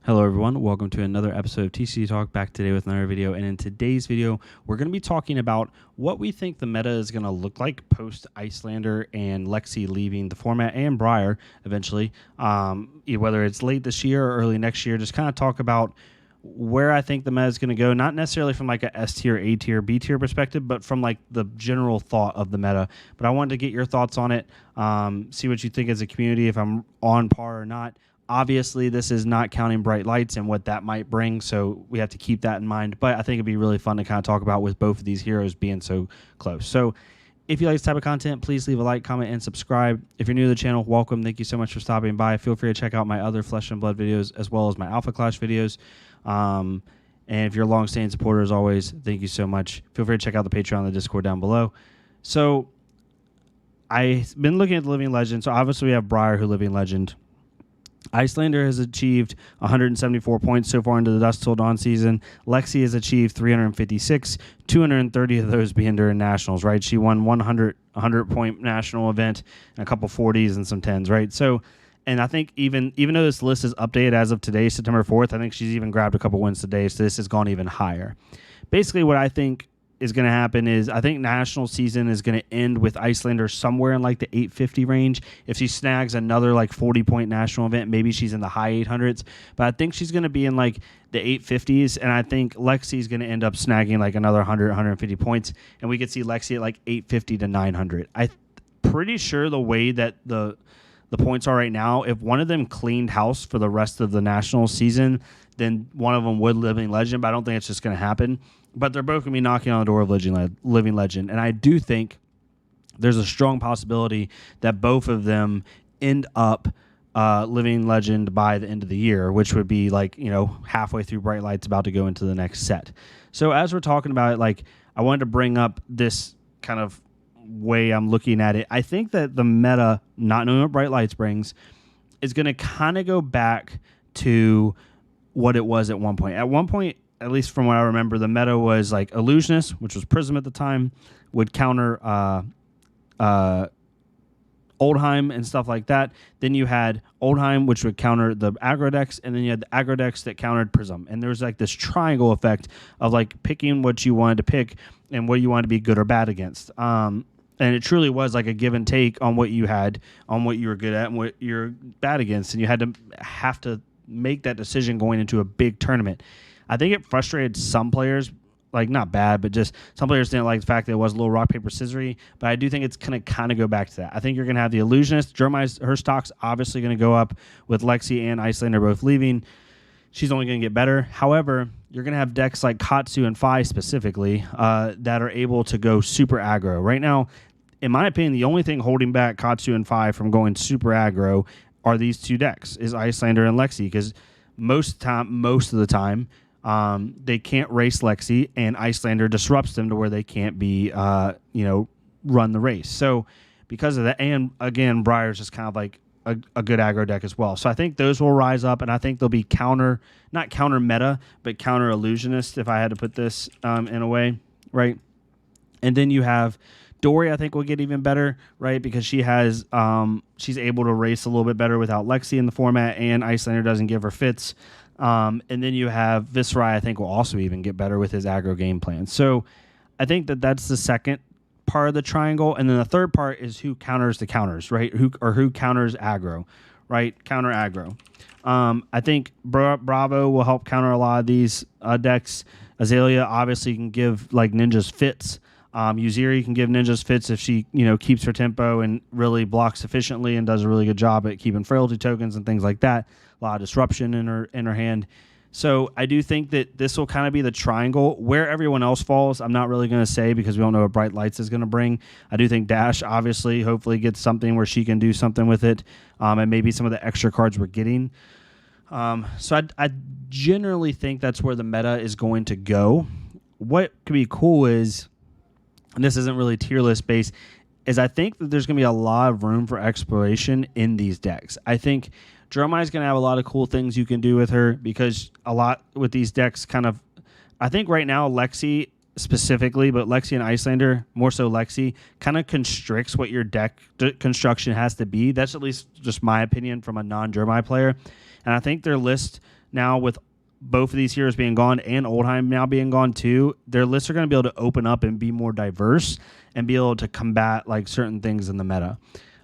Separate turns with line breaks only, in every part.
Hello everyone, welcome to another episode of TCG Talk, back today with another video. And in today's video, we're going to be talking about what we think the meta is going to look like post Iyslander and Lexi leaving the format, and Briar eventually, whether it's late this year or early next year. Just kind of talk about where I think the meta is going to go, not necessarily from like a S tier, A tier, B tier perspective, but from like the general thought of the meta. But I wanted to get your thoughts on it, see what you think as a community, if I'm on par or not. Obviously, this is not counting bright lights and what that might bring, so we have to keep that in mind. But I think it'd be really fun to kind of talk about with both of these heroes being so close. So if you like this type of content, please leave a like, comment, and subscribe. If you're new to the channel, welcome. Thank you so much for stopping by. Feel free to check out my other Flesh and Blood videos as well as my Alpha Clash videos. And if you're a long-standing supporter, as always, thank you so much. Feel free to check out the Patreon and the Discord down below. So I've been looking at the Living Legend. So obviously we have Briar, who Living Legend. Iyslander has achieved 174 points so far into the Dusk Till Dawn season. Lexi has achieved 356, 230 of those being during nationals, right? She won 100-point national event and a couple 40s and some 10s, right? So, and I think even though this list is updated as of today, September 4th, I think she's even grabbed a couple wins today, so this has gone even higher. Basically, what I think is going to happen is I think national season is going to end with Iyslander somewhere in like the 850 range. If she snags another like 40-point national event, maybe she's in the high 800s. But I think she's going to be in like the 850s, and I think Lexi's going to end up snagging like another 100, 150 points, and we could see Lexi at like 850 to 900. I'm pretty sure the way that the points are right now, if one of them cleaned house for the rest of the national season, then one of them would Living Legend, but I don't think it's just going to happen. But they're both going to be knocking on the door of Living Legend. And I do think there's a strong possibility that both of them end up Living Legend by the end of the year, which would be like, halfway through Bright Lights, about to go into the next set. So as we're talking about it, like, I wanted to bring up this kind of way I'm looking at it. I think that the meta, not knowing what Bright Lights brings, is going to kind of go back to what it was at one point. At one point, at least from what I remember, the meta was like Illusionist, which was Prism at the time, would counter Oldheim and stuff like that. Then you had Oldheim, which would counter the aggro decks, and then you had the aggro decks that countered Prism. And there was like this triangle effect of like picking what you wanted to pick and what you wanted to be good or bad against. And it truly was like a give and take on what you had, on what you were good at and what you're bad against. And you had to make that decision going into a big tournament. I think it frustrated some players, like not bad, but just some players didn't like the fact that it was a little rock, paper, scissory. But I do think it's going to kind of go back to that. I think you're going to have the Illusionist. Jeremiah's, her stock's obviously going to go up with Lexi and Iyslander both leaving. She's only going to get better. However, you're going to have decks like Katsu and Fi specifically that are able to go super aggro. Right now, in my opinion, the only thing holding back Katsu and Fi from going super aggro are these two decks, is Iyslander and Lexi, because most of the time, they can't race Lexi, and Iyslander disrupts them to where they can't be, run the race. So because of that, and again, Briar's just kind of like a good aggro deck as well. So I think those will rise up, and I think they'll be not counter meta, but counter Illusionist, if I had to put this in a way, right? And then you have Dory, I think, will get even better, right? Because she has, she's able to race a little bit better without Lexi in the format, and Iyslander doesn't give her fits. And then you have Viserai, I think, will also even get better with his aggro game plan. So I think that that's the second part of the triangle. And then the third part is who counters the counters, right? Who counters aggro, right? Counter aggro. I think Bravo will help counter a lot of these decks. Azalea obviously can give like ninjas fits. Uziri can give ninjas fits if she, keeps her tempo and really blocks efficiently and does a really good job at keeping frailty tokens and things like that. A lot of disruption in her hand. So I do think that this will kind of be the triangle. Where everyone else falls, I'm not really going to say, because we don't know what Bright Lights is going to bring. I do think Dash obviously hopefully gets something where she can do something with it, and maybe some of the extra cards we're getting. So I generally think that's where the meta is going to go. What could be cool is, and this isn't really tier list based, is I think that there's going to be a lot of room for exploration in these decks. I think Jeremiah's going to have a lot of cool things you can do with her, because a lot with these decks I think right now Lexi specifically, but Lexi and Iyslander, more so Lexi, kind of constricts what your deck construction has to be. That's at least just my opinion from a non-Jeremiah player. And I think their list now with both of these heroes being gone and Oldheim now being gone too, their lists are going to be able to open up and be more diverse and be able to combat like certain things in the meta.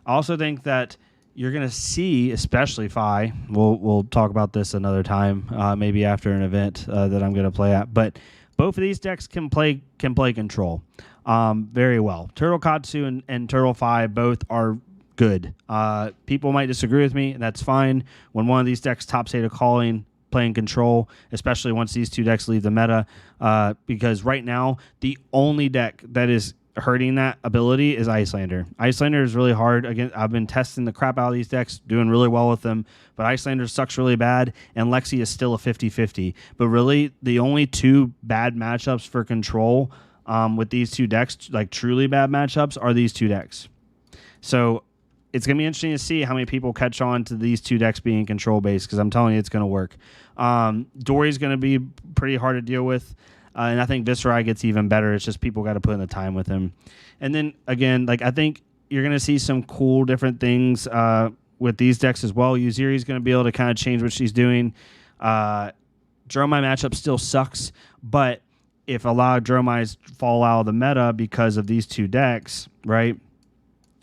I also think that you're going to see, especially Fi, we'll talk about this another time, maybe after an event that I'm going to play at, but both of these decks can play control very well. Turtle Katsu and Turtle Fi both are good. People might disagree with me, and that's fine. When one of these decks top 8 of calling, playing control, especially once these two decks leave the meta, because right now the only deck that is hurting that ability is Iyslander. Iyslander is really hard. Again, I've been testing the crap out of these decks, doing really well with them, but Iyslander sucks really bad, and Lexi is still a 50-50. But really, the only two bad matchups for control with these two decks, like truly bad matchups, are these two decks. So it's going to be interesting to see how many people catch on to these two decks being control-based, because I'm telling you, it's going to work. Dory's going to be pretty hard to deal with, and I think Viserai gets even better. It's just people got to put in the time with him. And then, again, like I think you're going to see some cool different things with these decks as well. Uziri's going to be able to kind of change what she's doing. Dromai matchup still sucks, but if a lot of Dromais fall out of the meta because of these two decks, right,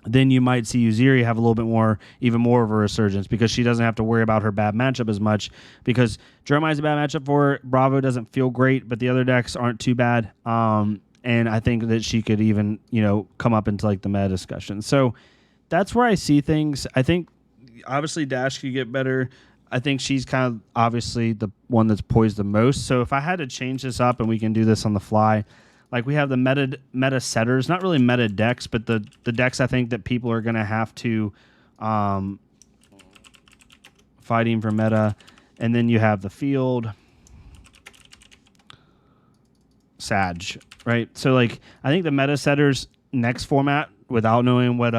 then you might see Uziri have a little bit more, even more of a resurgence, because she doesn't have to worry about her bad matchup as much, because Dromai is a bad matchup for her. Bravo doesn't feel great, but the other decks aren't too bad. And I think that she could even, come up into like the meta discussion. So that's where I see things. I think obviously Dash could get better. I think she's kind of obviously the one that's poised the most. So if I had to change this up, and we can do this on the fly, like we have the meta setters, not really meta decks, but the decks I think that people are going to have to fighting for meta. And then you have the field, Sag, right? So like I think the meta setters next format, without knowing what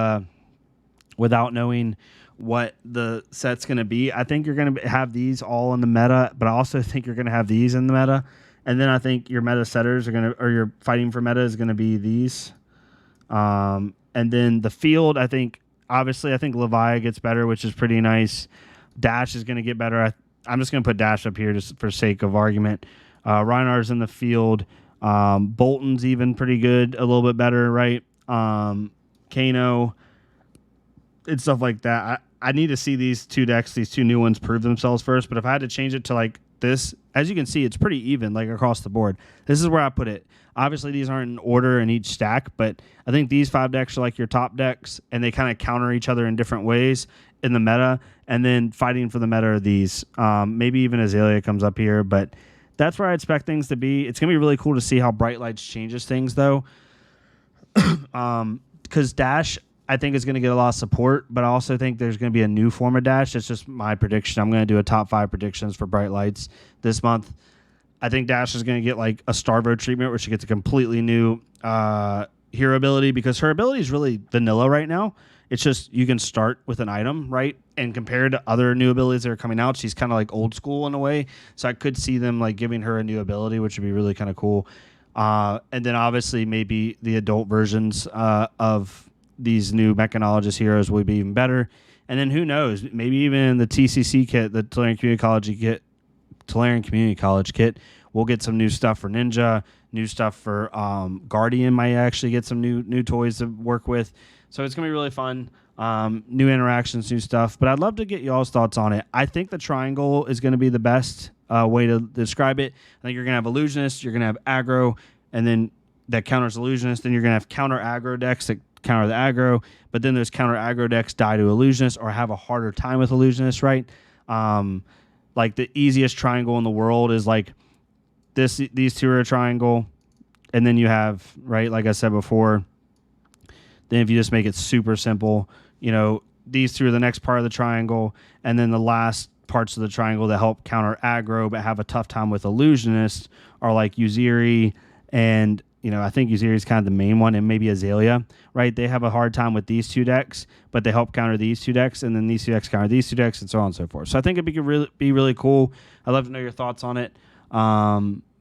the set's going to be, I think you're going to have these all in the meta, but I also think you're going to have these in the meta. And then I think your meta setters are going to, or your fighting for meta is going to be these. And then the field, I think Leviah gets better, which is pretty nice. Dash is going to get better. I'm just going to put Dash up here just for sake of argument. Reinhardt's in the field. Bolton's even pretty good, a little bit better, right? Kano and stuff like that. I need to see these two decks, these two new ones, prove themselves first. But if I had to change it to like this, as you can see, it's pretty even, like across the board. This is where I put it. Obviously, these aren't in order in each stack, but I think these 5 decks are like your top decks, and they kind of counter each other in different ways in the meta. And then fighting for the meta are these. Maybe even Azalea comes up here, but that's where I expect things to be. It's going to be really cool to see how Bright Lights changes things, though. Because Dash, I think, is going to get a lot of support, but I also think there's going to be a new form of Dash. It's just my prediction. I'm going to do a top 5 predictions for Bright Lights this month. I think Dash is going to get like a Starvo treatment where she gets a completely new hero ability, because her ability is really vanilla right now. It's just you can start with an item, right? And compared to other new abilities that are coming out, she's kind of like old school in a way. So I could see them like giving her a new ability, which would be really kind of cool. And then obviously maybe the adult versions of these new mechanologist heroes will be even better. And then who knows, maybe even the TCC kit, the Tolarian Community College kit, we'll get some new stuff for Ninja, new stuff for Guardian might actually get some new toys to work with. So it's going to be really fun. New interactions, new stuff. But I'd love to get y'all's thoughts on it. I think the triangle is going to be the best way to describe it. I think you're going to have Illusionist, you're going to have aggro, and then that counters Illusionist. Then you're going to have counter aggro decks that counter the aggro. But then there's counter aggro decks die to Illusionist or have a harder time with Illusionist, right? Like the easiest triangle in the world is like these two are a triangle. And then you have, right, like I said before, then if you just make it super simple, these two are the next part of the triangle, and then the last parts of the triangle that help counter aggro but have a tough time with Illusionist are like Uziri, and I think Uziri is kind of the main one, and maybe Azalea, right? They have a hard time with these two decks, but they help counter these two decks, and then these two decks counter these two decks, and so on and so forth. So I think it could be really cool. I'd love to know your thoughts on it.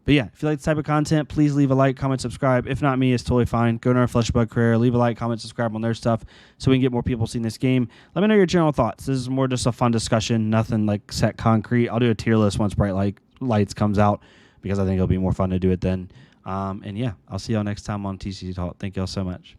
But yeah, if you like this type of content, please leave a like, comment, subscribe. If not me, it's totally fine. Go to our Fleshbug career, leave a like, comment, subscribe on their stuff so we can get more people seeing this game. Let me know your general thoughts. This is more just a fun discussion, nothing like set concrete. I'll do a tier list once Bright Lights comes out because I think it'll be more fun to do it then. And yeah, I'll see y'all next time on TCG Talk. Thank y'all so much.